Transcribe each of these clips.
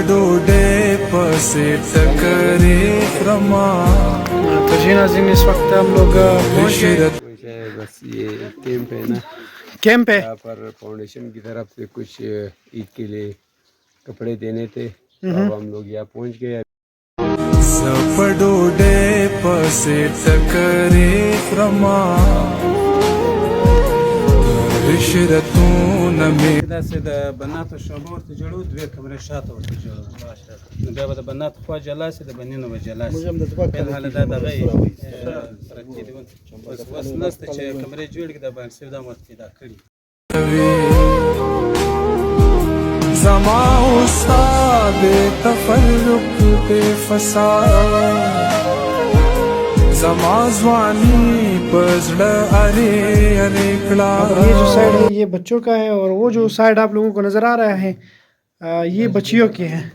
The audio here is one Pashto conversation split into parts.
ډوډۍ پسې ټکرې کړما तो जी नाज़रीन इस वक्त हम लोग पहुंच गए बस ये कैंप है ना, कैंप है। यहाँ पर फाउंडेशन की तरफ से कुछ ईद के लिए कपड़े देने थे, अब हम लोग यहाँ पहुंच गए। زپ ډوډۍ پسې ټکرې کړما عشرتونه مې داسې د بناتو شعبه ورته جوړو، دوې کمرې شاته ورته جوړو، نو بیا به د بناتو خوا جلا شي، د بنینو به جلا شي. فلحال دا دغه یې ترتیب دي، اوس نسته چې کمرې جوړ کړي، دا باندې سوي دا ورته پیدا کړي. زما استاد تفرق په فساد زما ځواني پزړه اره اره کړه. ये जो साइड है ये बच्चों का है और वो जो साइड आप लोगों को नज़र आ रहा है ये बच्चियों के हैं।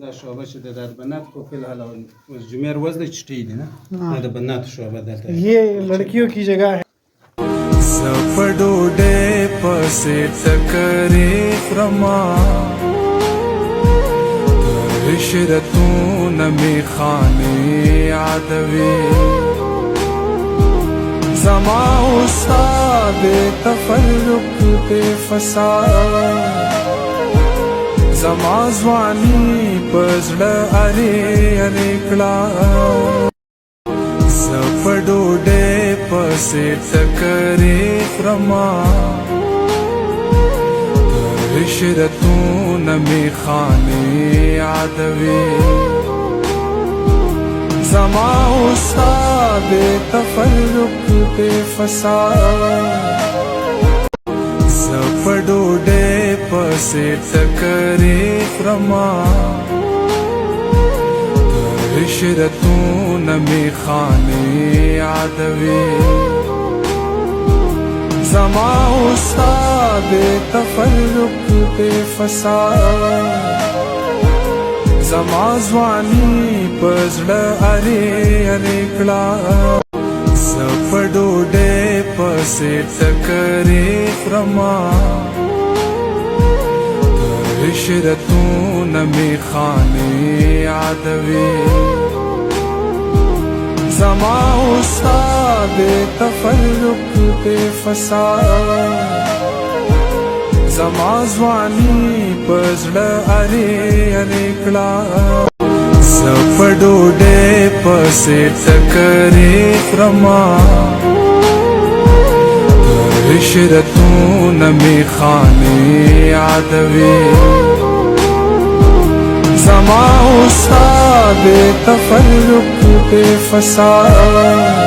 دا شعبه چې د بنات خو فلحال اوس جمعې ورځ ده چټۍ دي نه، دا د بناتو شعبه دلته ये लड़कियों की जगह है। زپ ډوډۍ پسې ټکرې کړما عشرتونه مې خانې یادوي زما استاد تفرق په فساد زما ځواني پزړه اره اره کړه. زپ ډوډۍ پسې ټکرې کړما عشرتونه مې خانې یادوي زما استاد تفرق په فساد زپ ډوډۍ پسې ټکرې کړما عشرتونه مې خانې یادوي زما استاد تفرق په فساد زما ځواني پزړه اره اره کړه. زپ ډوډۍ پسې ټکرې کړما عشرتونه مې خانې یادوي زما استاد تفرق په فساد زما ځواني پزړه اره اره کړه. زپ ډوډۍ پسې ټکرې کړما عشرتونه مې خانې یادوي زما استاد تفرق په فساد